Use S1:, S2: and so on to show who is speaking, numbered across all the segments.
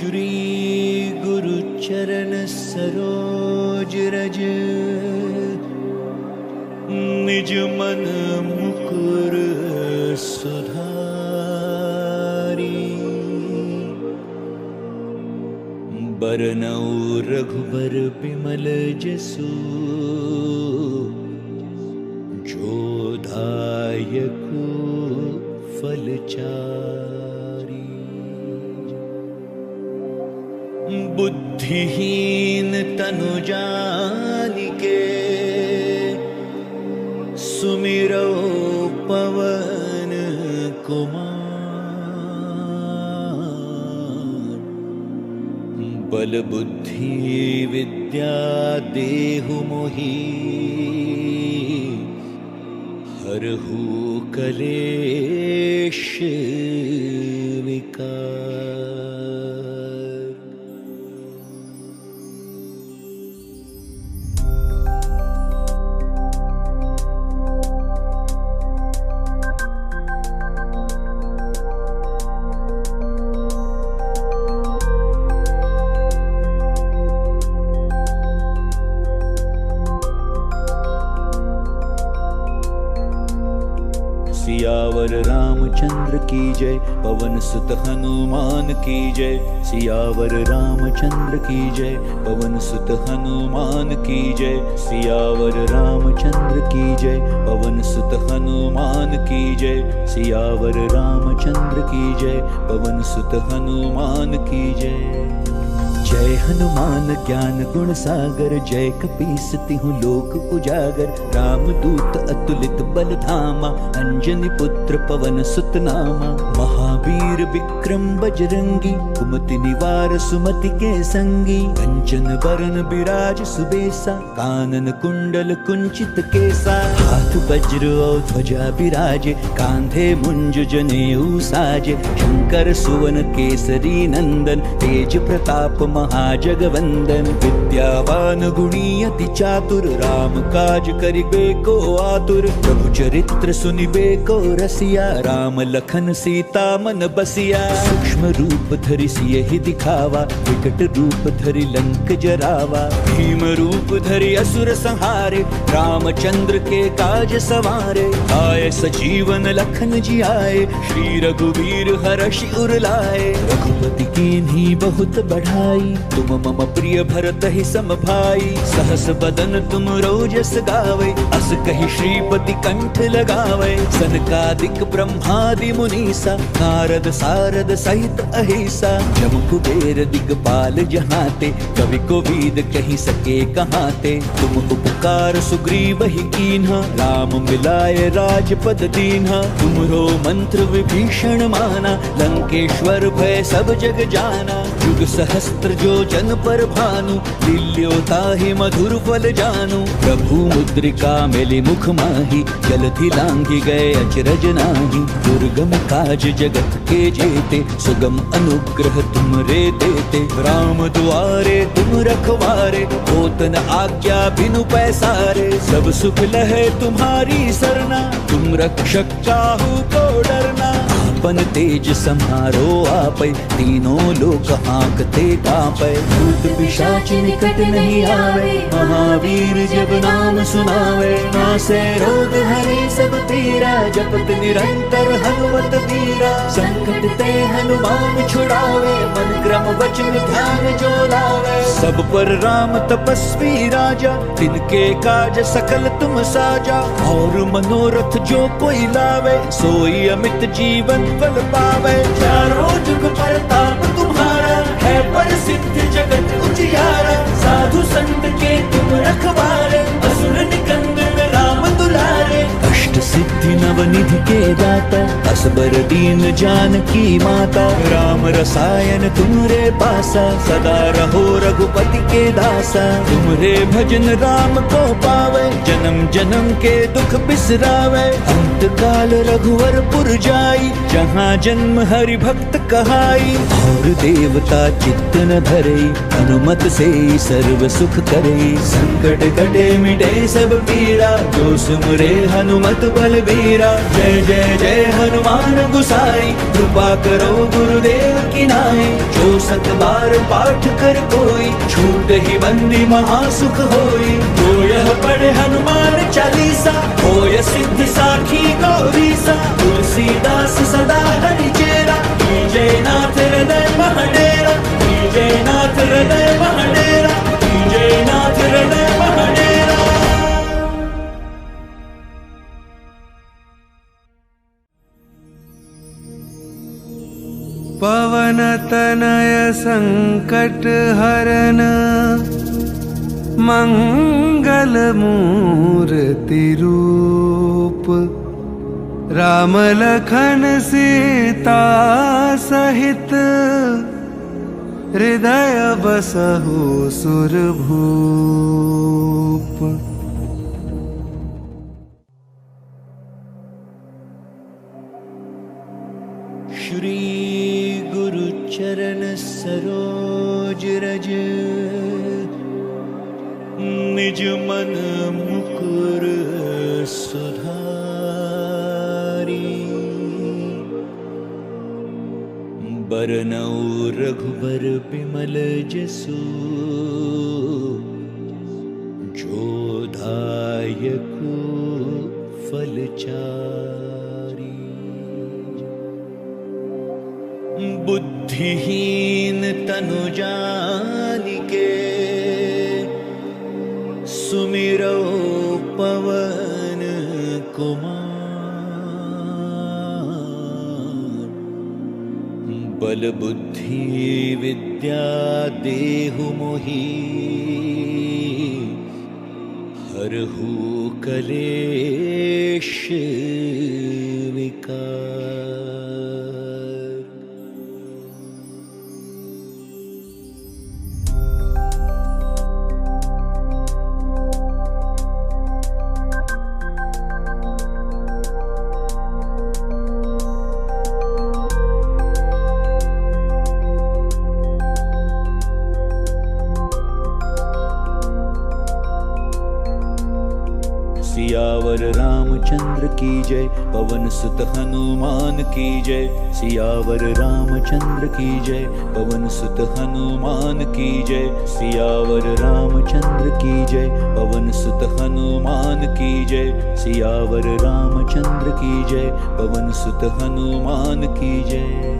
S1: श्री गुरु चरण सरोज रज, निज मन मुकुर सुधारी। बरनौ रघुबर बिमल जसु, जो दायक फलचारी। बुद्धिहीन तनु जानिके, सुमिरौ पवन कुमार। बल बुद्धि विद्या देहु मोहि, हरहु कलेश विकार। सियावर रामचंद्र की जय, पवन सुत हनुमान की जय। सियावर रामचंद्र की जय, पवन सुत हनुमान की जय। सियावर रामचंद्र की जय, पवन सुत हनुमान की जय। सियावर रामचंद्र की जय, पवन सुत हनुमान की जय। जय हनुमान ज्ञान गुण सागर, जय कपीस तिहुँ लोक उजागर। रामदूत अतुलित बल धामा, अंजनी पुत्र पवन सुत नामा। महावीर विक्रम बजरंगी, कुमति निवार सुमति के संगी। कंचन बरन बिराज सुबेसा, कानन कुंडल कुंचित केसा। हाथ वज्र और ध्वजा बिराजे, कांधे मुंज जनेऊ साजे। शंकर सुवन केसरी नंदन, तेज प्रताप महाजगवंदन। विद्यावान गुणी अति चातुर, राम काज करिबे को आतुर। प्रभु चरित्र सुनिबे को रसिया, राम लखन सीता मन बसिया। सूक्ष्म रूप धरि सियहि दिखावा, विकट रूप धरि लंक जरावा। भीम रूप धरि असुर संहारे, रामचंद्र के काज सवारे। आए सजीवन लखन जियाए, श्री रघुवीर हर्षि उर लाए। रघुपति कीन्ही बहुत बढ़ाई, तुम मम प्रिय भरत ही सम भाई। सहस बदन तुम रोजस गावे, अस कहि श्रीपति कंठ लगावे। सनकादिक ब्रह्मादि मुनीसा, नारद सारद सहित अहिसा। जम कुबेर दिगपाल जहाते, कवि कोविद कहि सके कहाते। तुम उपकार सुग्रीव ही कीन्हा, राम मिलाए राजपद दीन्हा। तुमरो मंत्र विभीषण माना, लंकेश्वर भय सब जग जाना। युग सहस्त्र जो जन पर भानु, लील्यो ताहि मधुर फल जानू। प्रभु मुद्रिका मेलि मुख माहि, जलधि लांघि गए अचरज नाही। दुर्गम काज जगत के जेते, सुगम अनुग्रह तुमरे देते। राम दुआरे तुम रखवारे, होत न आज्ञा बिनु पैसारे। सब सुख लहे तुम्हारी सरना, तुम रक्षक काहू को डरना। आपन तेज समारो आपै, तीनों लोक हांकते कांपै। भूत पिशाच निकट नहीं आवे, महावीर जब नाम सुनावे। नासै रोग हरे सब पीरा, जपत निरंतर हनुमत वीरा। संकट ते हनुमान छुड़ावे, मन क्रम वचन ध्यान जो लावे। सब पर राम तपस्वी राजा, तिनके काज सकल तुम साजा। और मनोरथ जो कोई लावे, सोई अमित जीवन फल पावे। चारों जुग परताप तुम्हारा, है प्रसिद्ध जगत उजियारा। साधु संत के तुम रखवारे, असुर निकंदन राम दुलारे। अष्ट सिद्धि नवनिधि के दाता, असबर दीन जानकी माता। राम रसायन तुमरे पासा, सदा रहो रघुपति के दासा। तुमरे भजन राम को पावे, जन्म जन्म के दुख बिसरावे। अंत काल रघुवर पुर जाई, जहाँ जन्म हरि भक्त कहाई। और देवता चित्त न धरे, हनुमत से सर्व सुख करे। संकट कटे मिटे सब पीरा, जो सुमरे हनुमत बलबीरा। जय जय जय हनुमान हनुमान गोसाई, कृपा करो गुरुदेव की नाई। जो 7 बार पाठ कर कोई, छूट ही बंदी महासुख होई। जो यह पढ़े हनुमान चालीसा, होय सिद्धि साखी गौरीसा। तुलसीदास सदा हरि चेरा, कीजय नाथ हृदय महडेरा। कीजय नाथ हृदय महडेरा, कीजय नाथ हृदय महडेरा।
S2: पवन तनय संकट हरन, मंगल मूर्ति रूप। राम लखन सीता सहित, हृदय बसहु सुरभूप।
S1: श्री गुरु चरण सरोज रज, निज मन मुकुर सुधारी। बरनउँ रघुबर बिमल जसु, जो दायकु फलचारी। बुद्धिहीन तनु जानिके, सुमिरौ पवन कुमार। बल बुद्धि विद्या देहु मोहि, हरहु कलेश विकार। सियावर रामचंद्र की जय, पवन सुत हनुमान की जय। सियावर रामचंद्र की जय, पवन सुत हनुमान की जय। सियावर रामचंद्र की जय, पवन सुत हनुमान की जय। सियावर रामचंद्र की जय, पवन सुत हनुमान की जय।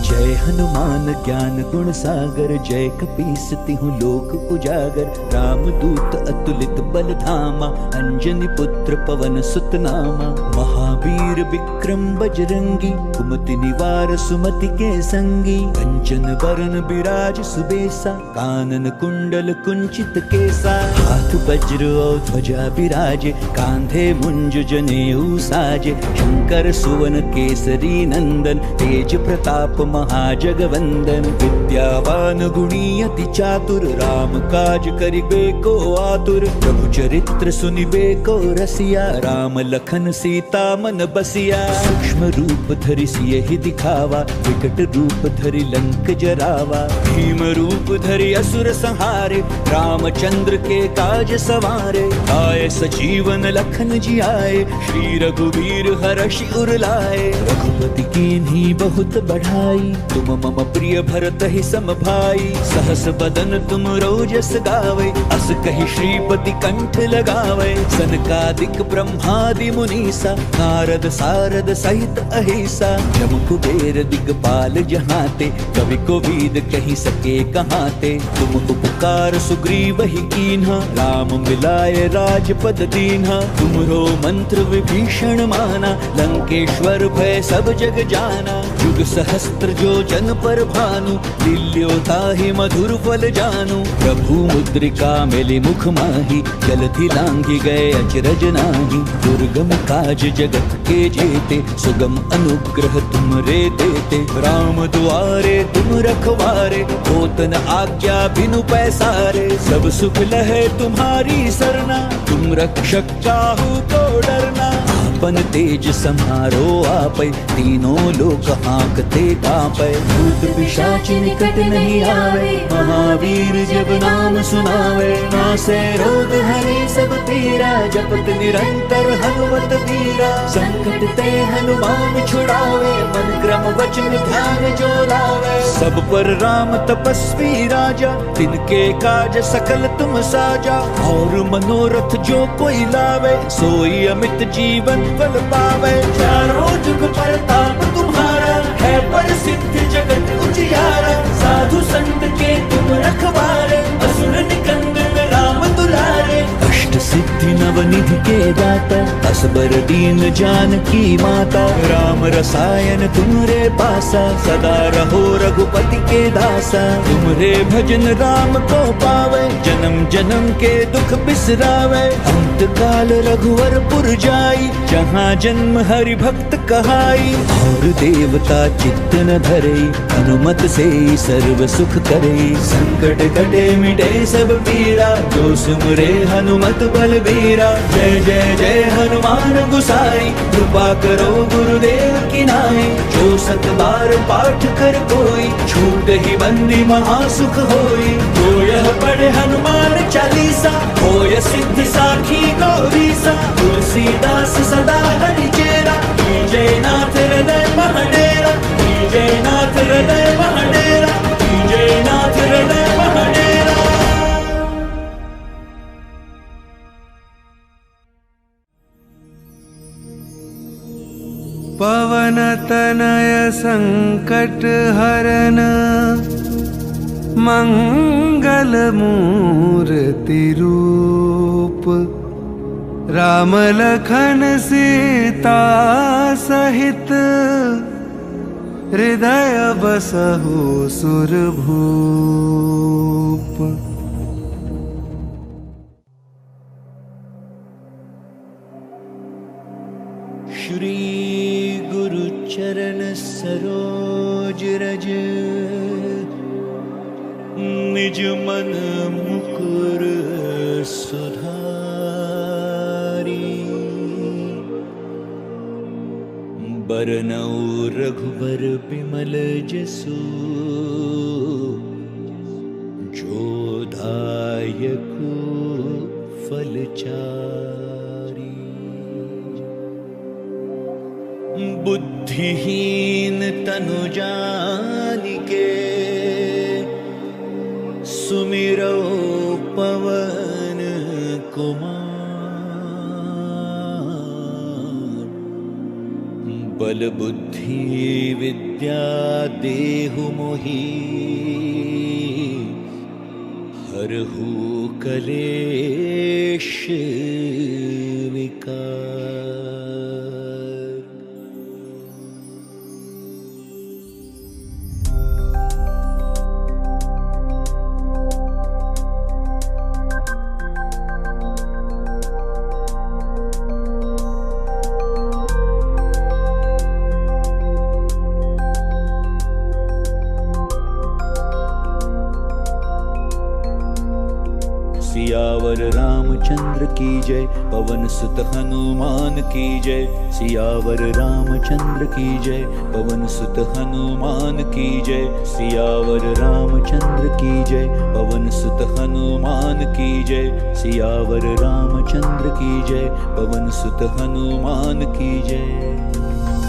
S1: जय हनुमान ज्ञान गुण सागर, जय कपीस तिहुँ लोक उजागर। रामदूत अतुलित बल धामा, अंजनी पुत्र पवन सुत नामा। महावीर विक्रम बजरंगी, कुमति निवार सुमति के संगी। कंचन बरन बिराज सुबेसा, कानन कुंडल कुंचित केसा। हाथ वज्र और ध्वजा बिराजे, कांधे मुंज जनेऊ साजे। शंकर सुवन केसरी नंदन, तेज प्रताप महाजगवंदन। विद्यावान गुणी अति चातुर, राम काज करिबे को आतुर। प्रभु चरित्र सुनिबे को रसिया, राम लखन सीता मन बसिया। सूक्ष्म रूप धरि सियहि दिखावा, विकट रूप धरि लंक जरावा। भीम रूप धरि असुर संहारे, रामचंद्र के काज सवारे। आए सजीवन लखन जियाए, श्री रघुवीर हर्षि उर लाए। रघुपति कीन्ही बहुत बढ़ाई, तुम मम प्रिय भरत ही सम भाई। सहस बदन तुम रोजस गावे, अस कहि श्रीपति कंठ लगावे। सनकादिक ब्रह्मादि मुनीसा, नारद सारद सहित अहिसा। जम कुबेर दिगपाल जहाते, कवि कोविद कहि सके कहाते। तुम उपकार सुग्रीव ही कीन्हा, राम मिलाए राजपद दीन्हा। तुमरो मंत्र विभीषण माना, लंकेश्वर भय सब जग जाना। जुग सहस्त्र जो जन पर भानु, दिल्यो ताहि मधुर फल जानू। प्रभु मुद्रिका मिली मुख माही, जलधि लांघि गए अचरज नाही। दुर्गम काज जगत के जेते, सुगम अनुग्रह तुमरे देते। राम दुआरे तुम रखवारे, होत न आज्ञा बिनु पैसारे। सब सुख लहे तुम्हारी सरना, तुम रक्षक काहू को डरना। आप बन तेज समारो आपै, तीनों लोक हाँकते कांपै। भूत पिशाच निकट नहीं आवे, महावीर जब नाम सुनावे। नासै रोग हरे सब पीरा, जपत निरंतर हनुमत वीरा। संकट ते हनुमान छुड़ावे, मन क्रम वचन ध्यान जो लावे। सब पर राम तपस्वी राजा, तिनके काज सकल तुम साजा। और मनोरथ जो कोई लावे, सोई अमित जीवन फल पावे। चारों जुग परताप तुम्हारा, है प्रसिद्ध जगत उजियारा। साधु संत के तुम रखवारे, असुर निकंदन राम दुलारे। अष्ट सिद्धि नवनिधि के दाता, असबर दीन जानकी माता। राम रसायन तुम्हरे पासा, सदा रहो रघुपति के दासा। तुम्हरे भजन राम को पावे, जन्म जन्म के दुख बिसरावे। अंत काल रघुवर पुर जाई, जहाँ जन्म हरि भक्त कहाई। और देवता चित्त न धरे, हनुमत से सर्व सुख करे। संकट कटे मिटे सब पीरा, जो सुमरे हनुमत बलबीरा। जय जय जय हनुमान गुसाई, कृपा करो गुरुदेव की नाई। जो सत बार पाठ कर कोई, छूट ही बंदी महासुख होई। जो यह पढ़े हनुमान चालीसा, होय सिद्धि साखी गौरीसा। तुलसीदास सदा हरि चेरा, जय नाथ हृदय महडेरा। जय नाथ हृदय महडेरा, जय नाथ हृदय महडेरा।
S2: पवन तनय संकट हरन, मंगल मूर्ति रूप। राम लखन सीता सहित, हृदय बसहु सुरभूप।
S1: श्री गुरु चरण सरोज रज, निज मन मुकुर सुधारी। बरनउँ रघुबर बिमल जसु, जो दायकु फल चारि। बुद्धिहीन तनु जानिके, सुमिरौ पवन कुमार। बल बुद्धि विद्या देहु मोहि, हरहु कलेश विकार। सियावर रामचंद्र की जय, पवन सुत हनुमान की जय। सियावर रामचंद्र की जय, पवन सुत हनुमान की जय। सियावर रामचंद्र की जय, पवन सुत हनुमान की जय। सियावर रामचंद्र की जय, पवन सुत हनुमान की जय।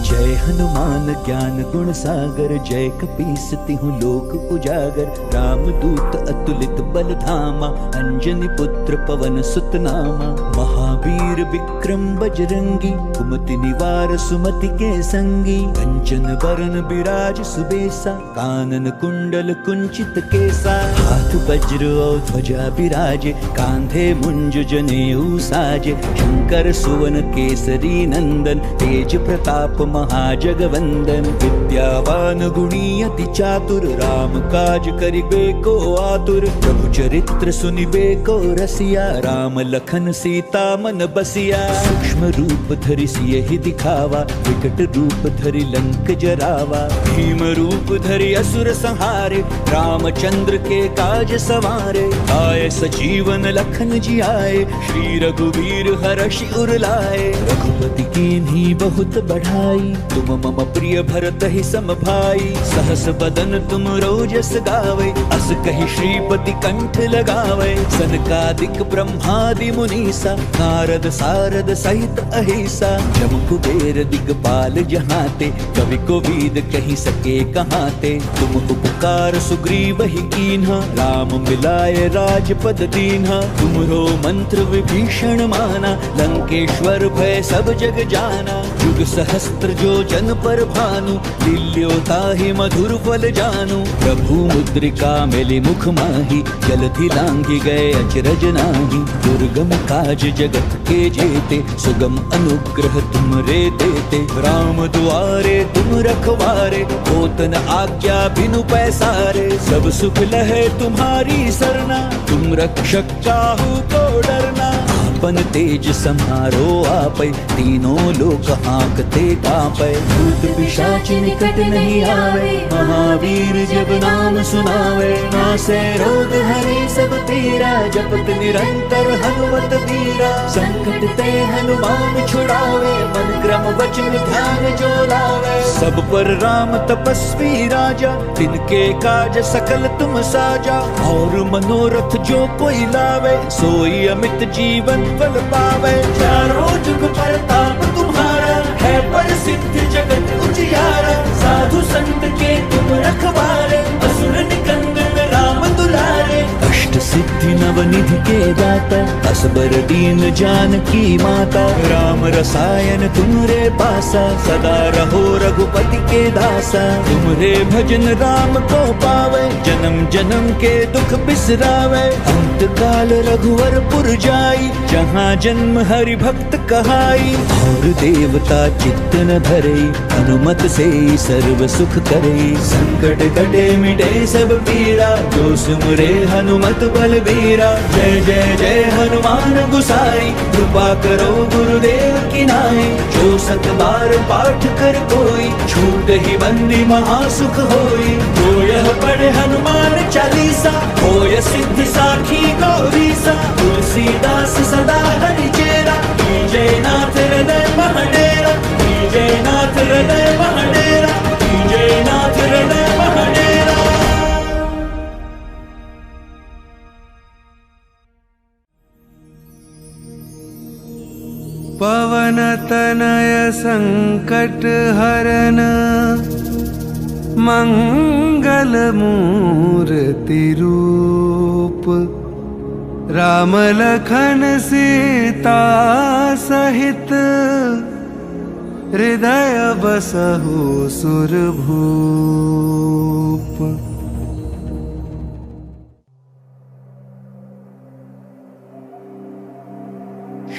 S1: जय हनुमान ज्ञान गुण सागर, जय कपीस तिहुँ लोक उजागर। रामदूत अतुलित बल धामा, अंजनी पुत्र पवन सुत नामा। महावीर विक्रम बजरंगी, कुमति निवार सुमति के संगी। कंचन बरन बिराज सुबेसा, कानन कुंडल कुंचित केसा। हाथ वज्र और ध्वजा बिराजे, कांधे मुंज जनेऊ साजे। शंकर सुवन केसरी नंदन, तेज प्रताप महाजगवंदन। विद्यावान गुणी अति चातुर, राम काज करिबे को आतुर। प्रभु चरित्र सुनिबे को रसिया, राम लखन सीता मन बसिया। सूक्ष्म रूप धरि सियहि दिखावा, विकट रूप धरि लंक जरावा। भीम रूप धरि असुर संहारे, रामचंद्र के काज सवारे। आए सजीवन लखन जी आए, श्री रघुवीर हर्षि उर लाए। रघुपति कीन्ही बहुत बढ़ाई, तुम मम प्रिय भरत ही सम भाई। सहस बदन तुम रोजस गावे, अस कहि श्रीपति कंठ लगावे। सनकादिक ब्रह्मादि मुनीसा, नारद सारद सहित अहिसा। जम कुबेर दिगपाल जहाते, कवि कोविद कहि सके कहाते। तुम उपकार सुग्रीव ही कीन्हा, राम मिलाए राजपद दीन्हा। तुमरो मंत्र विभीषण माना, लंकेश्वर भय सब जग जाना। युग सहस्त्र जो जन पर भानु, लील्योताहि मधुर फल जानू। प्रभु मुद्रिका मेलि मुख माही, जलधि लांघि गए अचरज नाही। दुर्गम काज जगत के जेते, सुगम अनुग्रह तुमरे देते। राम दुआरे तुम रखवारे, होत न आज्ञा बिनु पैसारे। सब सुख लहे तुम्हारी सरना, तुम रक्षक काहू को डरना। आपन तेज समारो आपै, तीनों लोक हांकते कांपै। भूत पिशाच निकट नहीं आवे, महावीर जब नाम सुनावे। नासै रोग हरे सब पीरा, जपत निरंतर हनुमत बीरा। संकट ते हनुमान छुड़ावे, मन क्रम वचन ध्यान जो लावे। सब पर राम तपस्वी राजा, तिनके काज सकल तुम साजा। और मनोरथ जो कोई लावे, सोई अमित जीवन फल पावे। चारों जुग परताप तुम्हारा, है प्रसिद्ध जगत उजियारा। साधु संत के तुम रखवारे, असुर निकंदन राम दुलारे। अष्ट सिद्धि नवनिधि के दाता, असबर दीन जानकी माता। राम रसायन तुमरे पासा, सदा रहो रघुपति के दासा। तुमरे भजन राम को पावे, जन्म जन्म के दुख बिसरावे। अंत काल रघुवर पुर जाई, जहाँ जन्म हरि भक्त कहाई। और देवता चित्त न धरे, हनुमत से सर्व सुख करे। संकट कटे मिटे सब पीरा, जो सुमरे हनुमत बलबीरा। जय जय जय हनुमान गुसाई, कृपा करो गुरुदेव की नाई। जो सत बार पाठ कर कोई, छूट ही बंदी महासुख होई। जो यह पढ़े हनुमान चालीसा, होय सिद्धि साखी गौरीसा। तुलसीदास सदा हरि चेरा, जय नाथ हृदय महडेरा। जय नाथ हृदय महडेरा, जय नाथ हृदय महडेरा।
S2: पवन तनय संकट हरन, मंगल मूर्ति रूप। राम लखन सीता सहित, हृदय बसहु सुरभूप।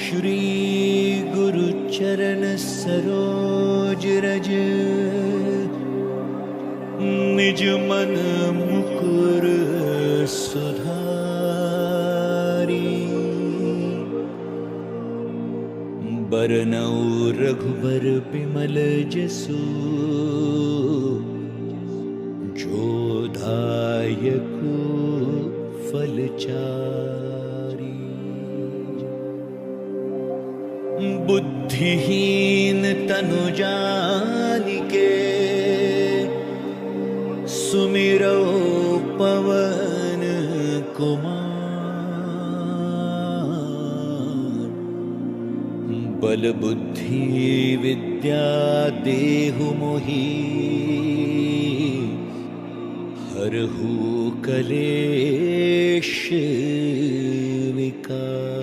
S1: श्री गुरु चरण सरोज रज, निज मन मुकुर सुधारी। बरनउँ रघुबर बिमल जसु, जो दायकु फल चारी। बुद्धिहीन तनु जानिके, सुमिरो पवन कुमार। बल बुद्धि विद्या देहु मोहि, हरहु कलेश विकार।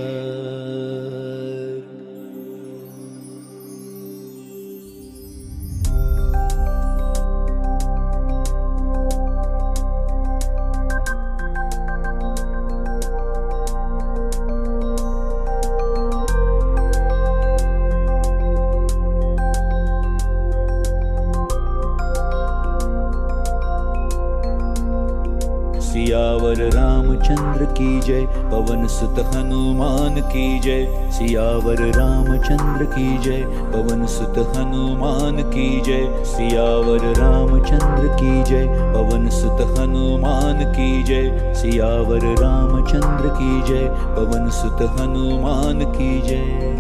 S1: सियावर रामचंद्र की जय, पवन सुत हनुमान की जय। सियावर रामचंद्र की जय, पवन सुत हनुमान की जय। सियावर रामचंद्र की जय, पवन सुत हनुमान की जय। सियावर रामचंद्र की जय, पवन सुत हनुमान की जय।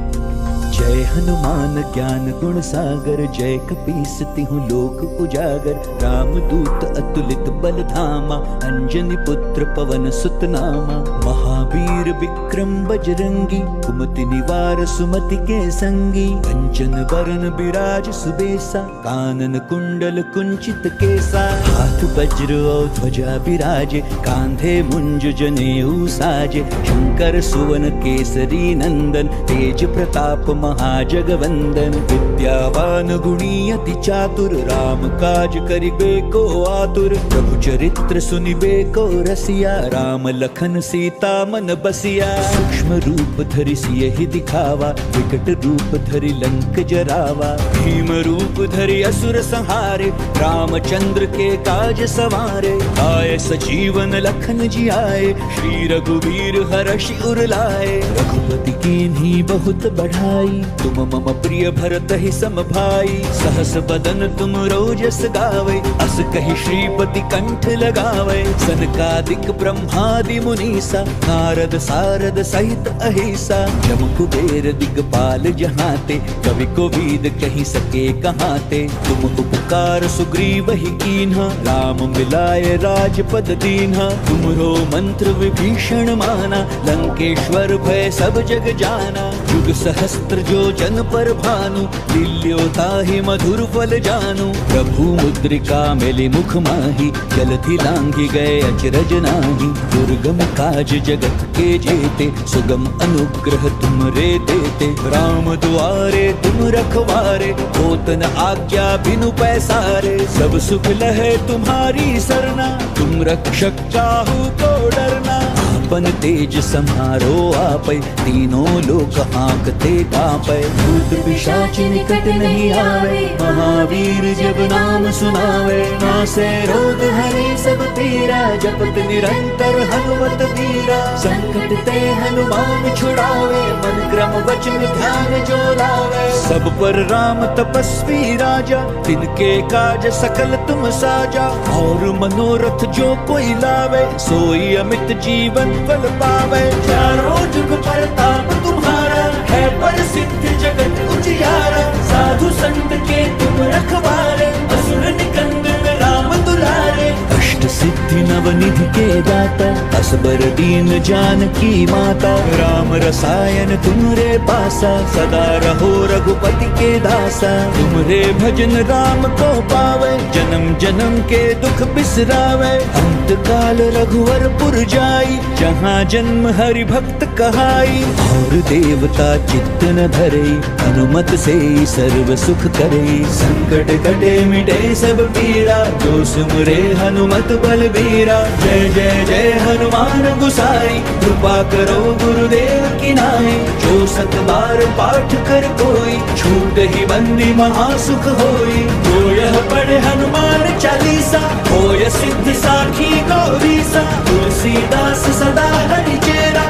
S1: जय हनुमान ज्ञान गुण सागर, जय कपीस तिहुँ लोक उजागर। रामदूत अतुलित बल धामा, अंजनी पुत्र पवन सुत नामा। महावीर विक्रम बजरंगी, कुमति निवार सुमति के संगी। कंचन बरन बिराज सुबेसा, कानन कुंडल कुंचित केसा। हाथ वज्र और ध्वजा बिराजे, कांधे मुंज जनेऊ साजे। शंकर सुवन केसरी नंदन, तेज प्रताप महाजगवंदन। विद्यावान गुणी अति चातुर, राम काज करिबे को आतुर। प्रभु चरित्र सुनिबे को रसिया, राम लखन सीता मन बसिया। सूक्ष्म रूप धरि सियहि दिखावा, विकट रूप धरि लंक जरावा। भीम रूप धरि असुर संहारे, रामचंद्र के काज सवारे। आए सजीवन लखन जियाए, श्री रघुवीर हर्षि उर लाए। रघुपति कीन्ही बहुत बढ़ाई, तुम मम प्रिय भरत ही सम भाई। सहस बदन तुम रोजस गावे, अस कहि श्रीपति कंठ लगावे। सनकादिक ब्रह्मादि मुनीसा, नारद सारद सहित अहिसा। जम कुबेर दिगपाल जहाते, कवि कोविद कहि सके कहाते। तुम उपकार सुग्रीव ही कीन्हा, राम मिलाए राजपद दीन्हा। तुमरो मंत्र विभीषण माना, लंकेश्वर भय सब जग जाना। जुग सहस्त्र जो जन पर भानु, लील्यो ताहि मधुर फल जानू। प्रभु मुद्रिका मेलि मुख माहि, जलधि लांघि गए अचरज नाहि। दुर्गम काज जगत के जेते, सुगम अनुग्रह तुमरे देते। राम दुआरे तुम रखवारे, होत न आज्ञा बिनु पैसारे। सब सुख लहे तुम्हारी सरना, तुम रक्षक काहू को डरना। आपन तेज समारो आपै, तीनों लोक हाँकते कांपै। भूत पिशाच निकट नहीं आवे, महावीर जब नाम सुनावे। नासे रोग हरे सब पीरा, जपत निरंतर हनुमत वीरा। संकट ते हनुमान छुड़ावे, मन क्रम वचन ध्यान जो लावे। सब पर राम तपस्वी राजा, तिनके काज सकल तुम साजा। और मनोरथ जो कोई लावे, सोई अमित जीवन फल पावे। चारों जुग परताप तुम्हारा, है प्रसिद्ध जगत उजियारा। साधु संत के तुम रखवारे, असुर निकंदन राम दुलारे। अष्ट सिद्धि नवनिधि के दाता, असबर दीन जानकी माता। राम रसायन तुमरे पासा, सदा रहो रघुपति के दासा। तुमरे भजन राम को पावे, जन्म जन्म के दुख बिसरावे। अंत काल रघुवर पुर जाई, जहाँ जन्म हरि भक्त कहाई। और देवता चित्त न धरे, हनुमत से सर्व सुख करे। संकट कटे मिटे सब पीरा, जो सुमरे हनुमत बलबीरा। जय जय जय हनुमान गुसाई, कृपा करो गुरुदेव की नाई। जो सत बार पाठ कर कोई, छूट ही बंदी महासुख होई। जो यह पढ़े हनुमान चालीसा, होय सिद्धि साखी गौरीसा। तुलसीदास सदा हरि चेरा,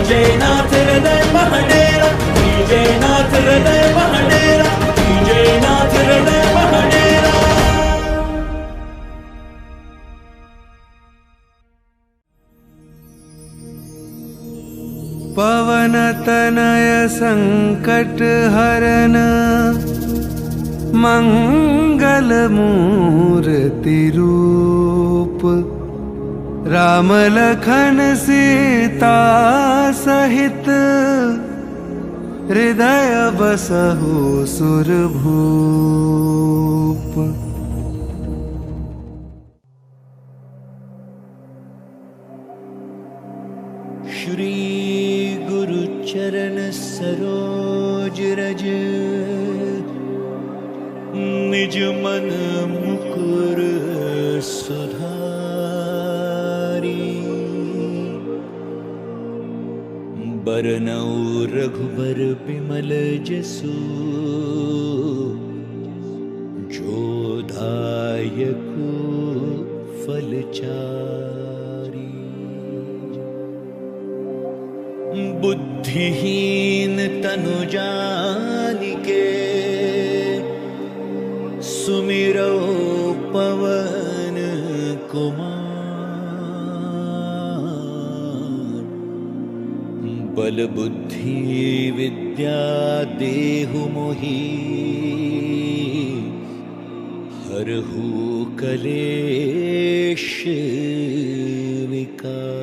S1: जय नाथ हृदय महडेरा। जय नाथ हृदय महडेरा, जय नाथ हृदय महडेरा।
S2: पवन तनय संकट हरन, मंगल मूर्ति रूप। राम लखन सीता सहित, हृदय बसहु सुरभूप।
S1: श्री गुरु चरण सरोज रज, निज मन मुकुर सुधारी। बरनउँ रघुबर बिमल जसु, जो दायक फल चारि। बुद्धिहीन तनु जानिके सुमिरो पवन कुमार। बल बुद्धि विद्या देहु मोहि हरहु कलेश विकार।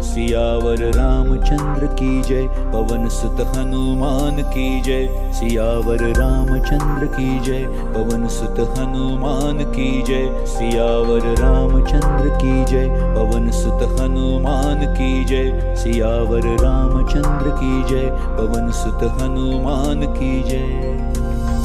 S1: सियावर रामचंद्र की जय, पवन सुत हनुमान की जय। सियावर रामचंद्र की जय, पवन सुत हनुमान की जय। सियावर रामचंद्र की जय, पवन सुत हनुमान की जय। सियावर रामचंद्र की जय, पवन सुत हनुमान की जय।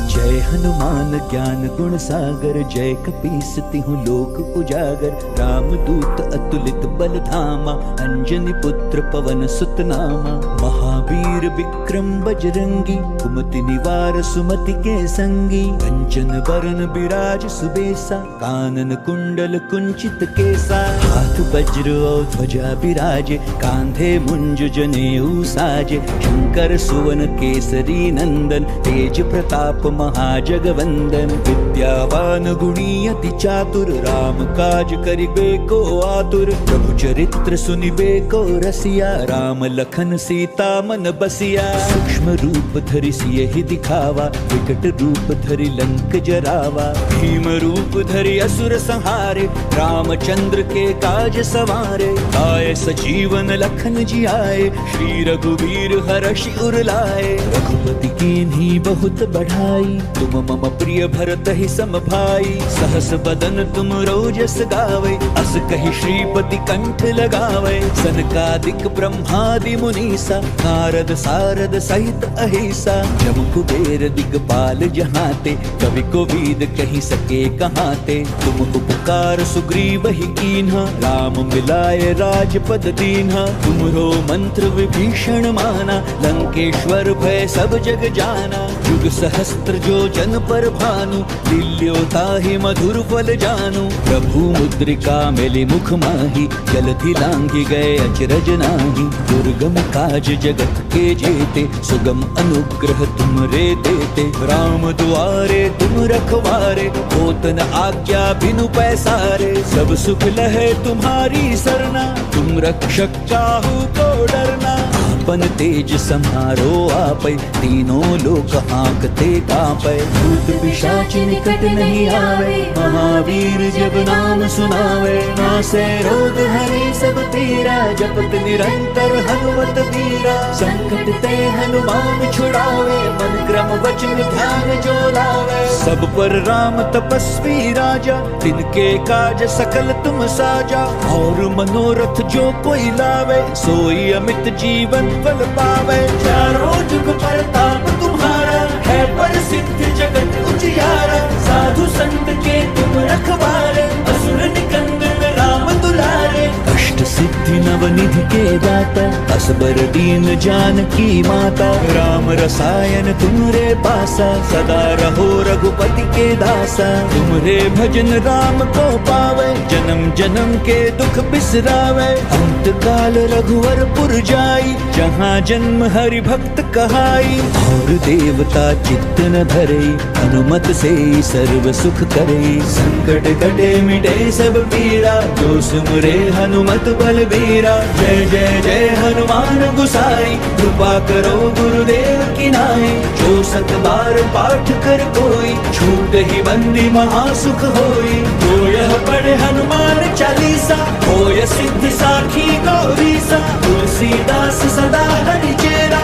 S1: जय हनुमान ज्ञान गुण सागर, जय कपीस तिहु लोक उजागर। रामदूत अतुलित बल धामा, अंजनी पुत्र पवन सुत नामा। महावीर विक्रम बजरंगी, कुमति निवार सुमति के संगी। कंचन बरन बिराज सुबेसा, कानन कुंडल कुंचित केसा। हाथ वज्र और ध्वजा बिराजे, कांधे मुंज जनेऊ साजे। शंकर सुवन केसरी नंदन, तेज प्रताप महाजगवंदन। विद्यावान गुणी अति चातुर, राम काज करिबे को आतुर। प्रभु चरित्र सुनिबे को रसिया, राम लखन सीता मन बसिया। सूक्ष्म रूप धरि सियहि दिखावा, विकट रूप धरि लंक जरावा। भीम रूप धरि असुर संहारे, रामचंद्र के काज सवारे। आए सजीवन लखन जियाए, श्री रघुवीर हर्षि उर लाए। रघुपति कीन्ही बहुत बढ़ाई, तुम मम प्रिय भरत ही सम भाई। सहस बदन तुम रोजस गावे, अस कहि श्रीपति कंठ लगावे। सनकादिक ब्रह्मादि मुनीसा, नारद सारद सहित अहिसा। जम कुबेर दिगपाल जहाते, कवि कोविद कहि सके कहाते। तुम उपकार सुग्रीव ही कीन्हा, राम मिलाए राजपद दीन्हा। तुमरो मंत्र विभीषण माना, लंकेश्वर भय सब जग जाना। युग सहस्त्र जो जन पर भानु, दिल्यो ताहि मधुर फल जानु। प्रभु मुद्रिका मेलि मुख माहि, जलधि लांघि गए अचरज नाही। दुर्गम काज जगत के जेते, सुगम अनुग्रह तुमरे देते। राम दुआरे तुम रखवारे, होत न आज्ञा बिनु पैसारे। सब सुख लहे तुम्हारी सरना, तुम रक्षक काहू को डरना। आपन तेज समारो आपै, तीनों लोक हांकते कांपै। भूत पिशाच निकट नहीं आवे, महावीर जब नाम सुनावे। नासे रोग हरे सब पीरा, जपत निरंतर हनुमत बीरा। संकट ते हनुमान छुड़ावे, मन क्रम वचन ध्यान जो लावे। सब पर राम तपस्वी राजा, तिनके काज सकल तुम साजा। और मनोरथ जो कोई लावे, सोई अमित जीवन फल पावे। चारों जुग परताप तुम्हारा, है प्रसिद्ध जगत उजियारा। साधु संत के तुम रखवारे, असुर निकंदन राम दुलारे। अष्ट सिद्धि नवनिधि के दाता, असबर दीन जानकी माता। राम रसायन तुमरे पासा, सदा रहो रघुपति के दासा। तुम्हारे भजन राम को पावे, जन्म जन्म के दुख बिसरावे। अंत काल रघुवर पुर जाई, जहाँ जन्म हरि भक्त कहाई। और देवता चित्त न धरे, हनुमत से सर्व सुख करे। संकट कटे मिटे सब पीरा, जो सुमरे हनुमत बलबीरा। जय जय जय हनुमान गुसाई, कृपा करो गुरुदेव की नाई। जो सत बार पाठ कर कोई, छूट ही बंदी महासुख होई। जो यह पढ़े हनुमान चालीसा, होय सिद्धि साखी गौरीसा। तुलसीदास सदा हरि चेरा,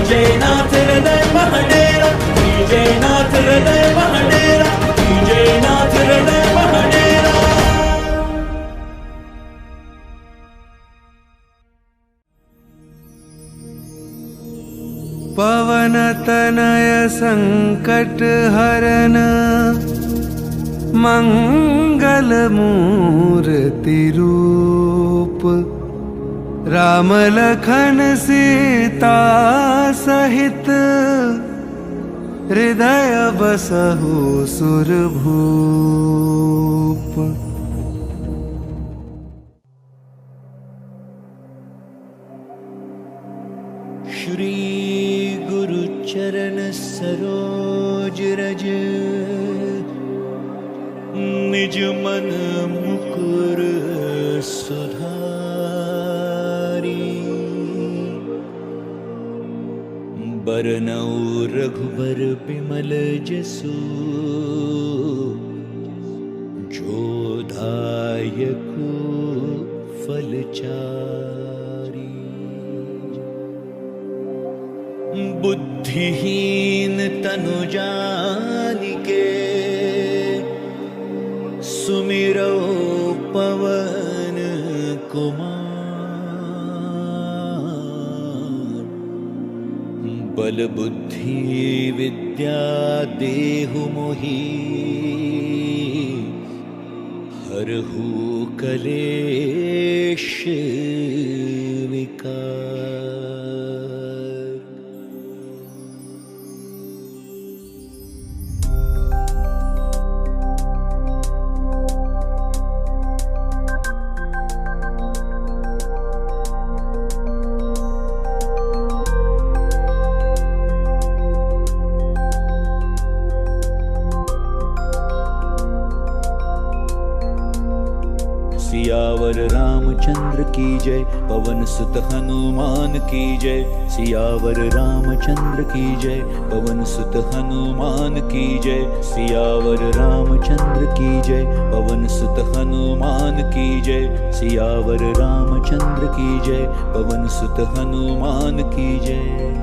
S1: जय नाथ हृदय महडेरा। जय नाथ हृदय महडेरा, जय नाथ हृदय महडेरा।
S2: पवन तनय संकट हरन मंगल मूर्ति रूप राम लखन सीता सहित हृदय बसहु सुरभूप।
S1: श्री गुरु चरण सरोज रज निज मन मुकुर सुधारी। बरनउँ रघुबर बिमल जसु जो दायकु फलचारी। बुद्धिहीन तनु जानिके सुमिरो पवन कुमार। बल बुद्धि विद्या देहु मोहि हरहु कलेश विकार। सियावर रामचंद्र की जय, पवन सुत हनुमान की जय। सियावर रामचंद्र की जय, पवन सुत हनुमान की जय। सियावर रामचंद्र की जय, पवन सुत हनुमान की जय। सियावर रामचंद्र की जय, पवन सुत हनुमान की जय।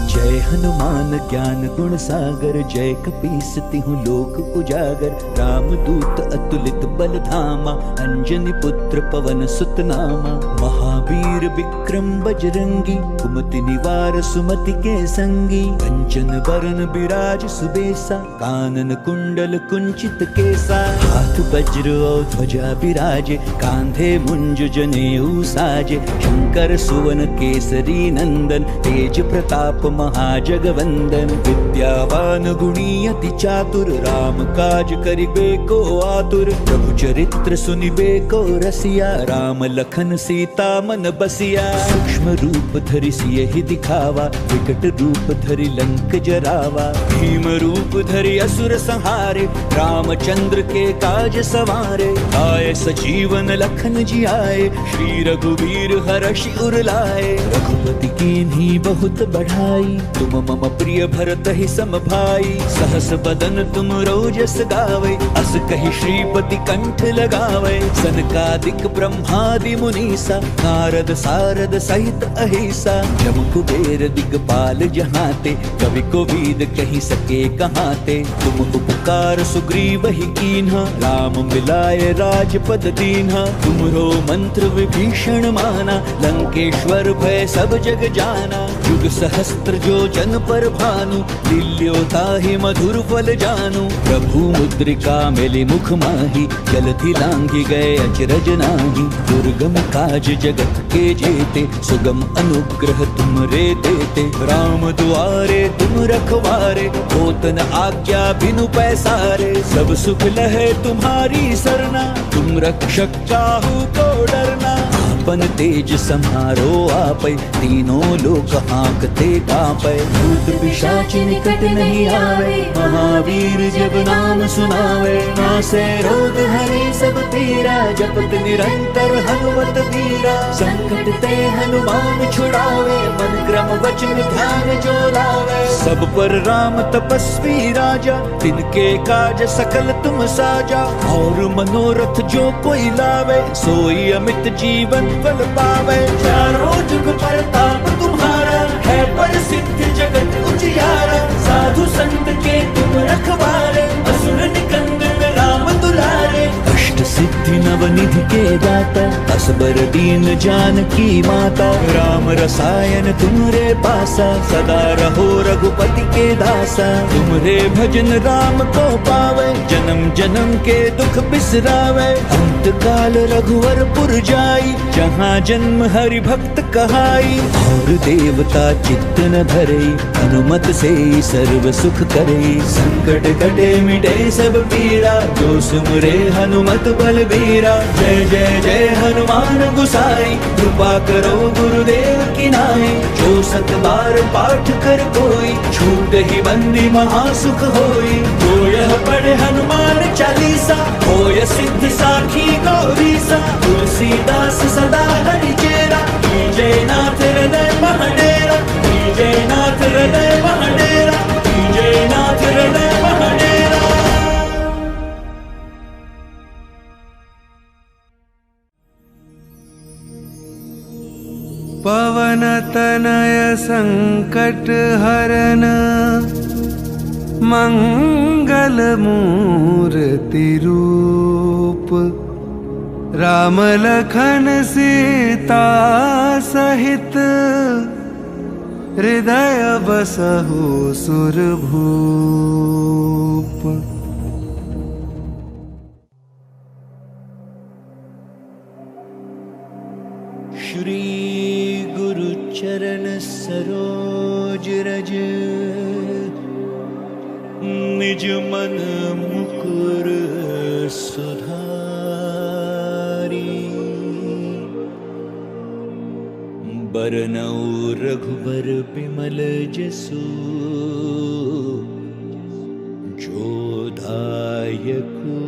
S1: जय हनुमान ज्ञान गुण सागर, जय कपीस तिहुँ लोक उजागर। रामदूत अतुलित बल धामा, अंजनी पुत्र पवन सुत नामा। महावीर विक्रम बजरंगी, कुमति निवार सुमति के संगी। कंचन बरन बिराज सुबेसा, कानन कुंडल कुंचित केसा। हाथ वज्र और ध्वजा बिराजे, कांधे मुंज जनेऊ साजे। शंकर सुवन केसरी नंदन, तेज प्रताप महाजगवंदन। विद्यावान गुणी अति चातुर, राम काज करिबे को आतुर। प्रभु चरित्र सुनिबे को रसिया, राम लखन सीता मन बसिया। सूक्ष्म रूप धरि सियहि दिखावा, विकट रूप धरि लंक जरावा। भीम रूप धरि असुर संहारे, रामचंद्र के काज सवारे। आए सजीवन लखन जियाए, श्री रघुवीर हरषि उर लाए। रघुपति कीन्ही बहुत बढ़ाई, तुम मम प्रिय भरत ही सम भाई। सहस बदन तुम रोजस गावे, अस कहि श्रीपति कंठ लगावे। सनकादिक ब्रह्मादि मुनीसा, नारद सारद सहित अहिसा। जम कुबेर दिगपाल जहाते, कवि कोविद कहि सके कहाते। तुम उपकार सुग्रीव ही कीन्हा, राम मिलाए राजपद दीन्हा। तुमरो मंत्र विभीषण माना, लंकेश्वर भय सब जग जाना। युग सहस्त्र जो जन पर भानु, लील्यो ताहि मधुर फल जानू। प्रभु मुद्रिका मेलि मुख माहि, जलधि लांघि गए अचरज नाही। दुर्गम काज जगत के जेते, सुगम अनुग्रह तुमरे देते। राम दुआरे तुम रखवारे, होत न आज्ञा बिनु पैसारे। सब सुख लहे तुम्हारी सरना, तुम रक्षक काहू को डरना। आपन तेज समारो आपै, तीनों लोक हाँकते कांपै। भूत पिशाच निकट नहीं आवे, महावीर जब नाम सुनावे। नासे रोग हरे सब पीरा, जपत निरंतर हनुमत बीरा। संकट ते हनुमान छुड़ावे, मन क्रम वचन ध्यान जो लावे। सब पर राम तपस्वी राजा, तिनके काज सकल तुम साजा। और मनोरथ जो कोई लावे, सोई अमित जीवन फल पावे। चारों जुग परताप तुम्हारा, है प्रसिद्ध जगत उजियारा। साधु संत के तुम रखवारे, असुर निकंदन राम दुलारे। अष्ट सिद्धि नव नवनिधि के दाता, असबर दीन जानकी माता। राम रसायन तुम्हरे पासा, सदा रहो रघुपति के दासा। तुम्हरे भजन राम को पावे, जन्म जन्म के दुख बिसरावे। अंत काल रघुवर पुर जाई, जहाँ जन्म हरि भक्त कहाई। और देवता चित्त न धरई, हनुमत से सर्व सुख करई। संकट कटे मिटे सब पीरा, जो सुमरे हनुमत बलबीरा। जय जय जय हनुमान गुसाई, कृपा करो गुरुदेव की नाई। जो सत बार पाठ कर कोई, छूट ही बंदी महासुख होई। जो यह पढ़े हनुमान चालीसा, होय सिद्धि साखी गौरीसा। तुलसीदास सदा हरि चेरा, जय नाथ हृदय महडेरा। जय नाथ हृदय महडेरा, जय नाथ हृदय महडेरा।
S2: पवन तनय संकट हरन, मंगल मूर्ति रूप। राम लखन सीता सहित, हृदय बसहु सुरभूप।
S1: श्री गुरु चरण सरोज रज, निज मन मुकुर सुधारी। बरनउँ रघुबर बिमल जसु, जो दायकु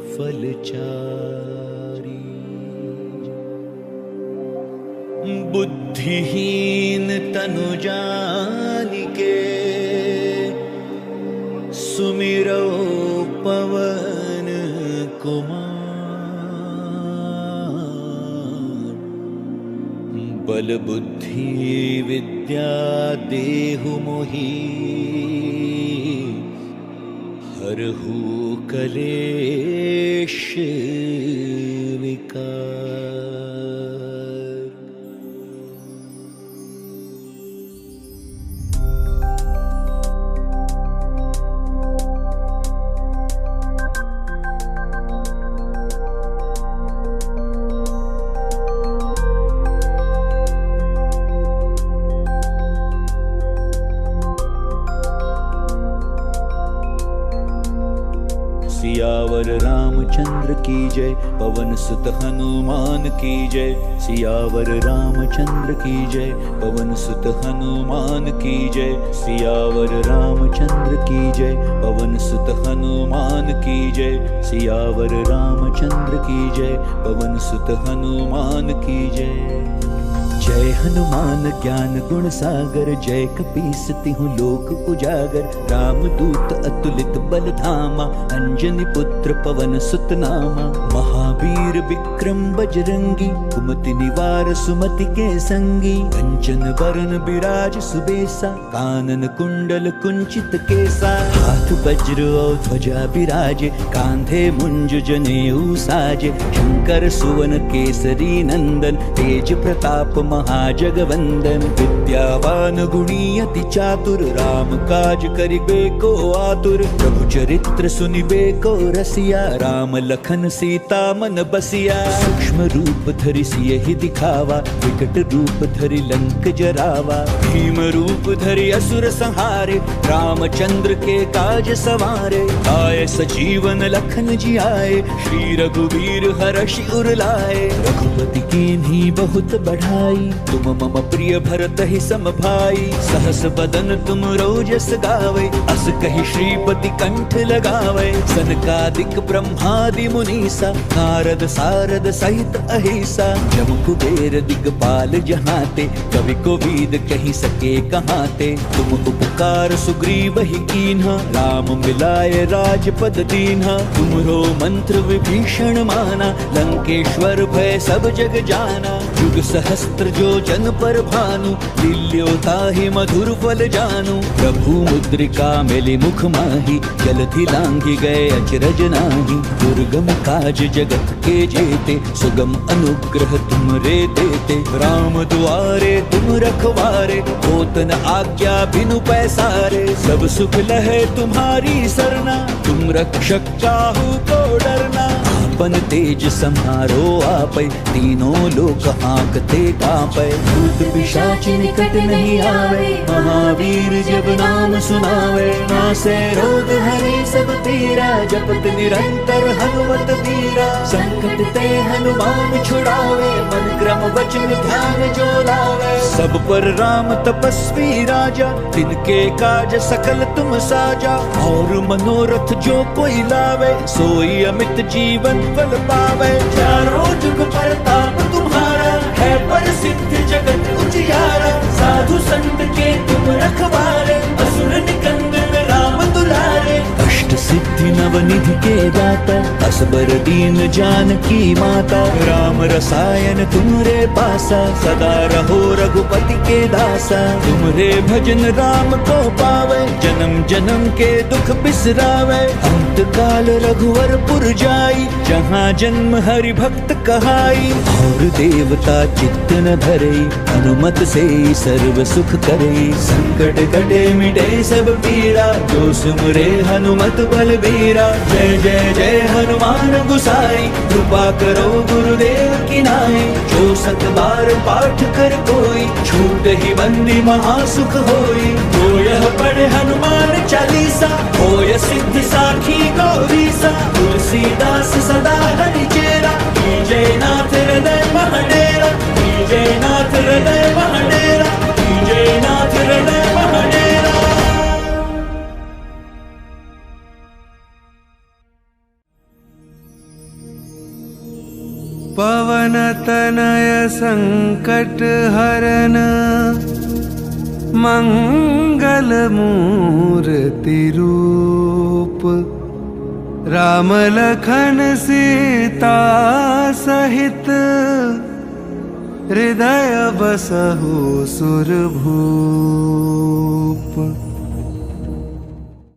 S1: फलचारी। बुद्धिहीन तनु जानिके, सुमिरो पवन कुमार। बल बुद्धि विद्या देहु मोहि, हरहु कलेश विकार। सियावर रामचंद्र की जय, पवन सुत हनुमान की जय। सियावर रामचंद्र की जय, पवन सुत हनुमान की जय। सियावर रामचंद्र की जय, पवन सुत हनुमान की जय। सियावर रामचंद्र की जय, पवन सुत हनुमान की जय। जय हनुमान ज्ञान गुण सागर, जय कपीस तिहुँ लोक उजागर। रामदूत अतुलित बल धामा, अंजनी पुत्र पवन सुत नामा। महावीर विक्रम बजरंगी, कुमति निवार सुमति के संगी। कंचन बरन बिराज सुबेसा, कानन कुंडल कुंचित केसा। हाथ वज्र और ध्वजा बिराजे, कांधे मुंज जनेऊ साजे। शंकर सुवन केसरी नंदन, तेज प्रताप महाजगवंदन। विद्यावान गुणी अति चातुर, राम काज करिबे को आतुर। प्रभु चरित्र सुनिबे को रसिया, राम लखन सीता मन बसिया। सूक्ष्म रूप धरि सियहि दिखावा, विकट रूप धरि लंक जरावा। भीम रूप धरि असुर संहारे, रामचंद्र के काज सवारे। आए सजीवन लखन जियाए, श्री रघुवीर हरषि उर लाए। रघुपति कीन्ही बहुत बढ़ाई, तुम मम प्रिय भरत ही सम भाई। सहस बदन तुम रोजस गावे, अस कहि श्रीपति कंठ लगावे। सनकादिक ब्रह्मादि मुनीसा, नारद सारद सहित अहिसा। जम कुबेर दिगपाल जहाते, कवि कोविद कहि सके कहाते। तुम उपकार सुग्रीव ही कीन्हा, राम मिलाए राजपद दीन्हा। तुमरो मंत्र विभीषण माना, लंकेश्वर भय सब जग जाना। जुग सहस्त्र जो जन पर भानु, लील्योता ही मधुर फल जानू। प्रभु मुद्रिका मिली मुख माही, जलधि लांघि गए अचरज नाही। दुर्गम काज जगत के जेते, सुगम अनुग्रह तुम रे देते। राम दुआरे तुम रखवारे, होत न आज्ञा बिनु पैसारे। सब सुख लहे तुम्हारी सरना, तुम रक्षक काहू को डरना। आपन तेज सम्हारो आपै, तीनों लोक हाँकते कांपै। भूत पिशाच निकट नहीं आवे, महावीर जब नाम सुनावे। नासे रोग हरे सब पीरा, जपत निरंतर हनुमत बीरा। संकट ते हनुमान छुड़ावे, मन क्रम वचन ध्यान जो लावे। सब पर राम तपस्वी राजा, तिनके काज सकल तुम साजा। और मनोरथ जो कोई लावे, सोई अमित जीवन फल पावे। चारों जुग प्रताप तुम्हारा, है प्रसिद्ध जगत उजियारा। साधु संत के तुम रखवारे, असुर निकंदन राम दुलारे। अष्ट सिद्धि नवनिधि के दाता, असबर दीन जानकी माता। राम रसायन तुमरे पासा, सदा रहो रघुपति के दासा। तुमरे भजन राम को पावे, जन्म जन्म के दुख बिसरावे। अंत काल रघुवर पुर जाई, जहाँ जन्म हरि भक्त कहाई। और देवता चित्त न धरई, हनुमत से सर्व सुख करई। संकट कटे मिटे सब पीरा, जो सुमरे हनुमत बलबीरा। जय जय जय हनुमान गुसाई, कृपा करो गुरुदेव की नाई। जो सत बार पाठ कर कोई, छूट ही बंदी महासुख होई। जो यह पढ़े हनुमान चालीसा, होय सिद्धि साखी गौरीसा। तुलसीदास सदा हरि चेरा, जय नाथ हृदय महडेरा। जय नाथ हृदय महडेरा, जय नाथ हृदय महडेरा।
S2: पवन तनय संकट हरन, मंगल मूर्ति रूप। राम लखन सीता सहित, हृदय बसहु सुरभूप।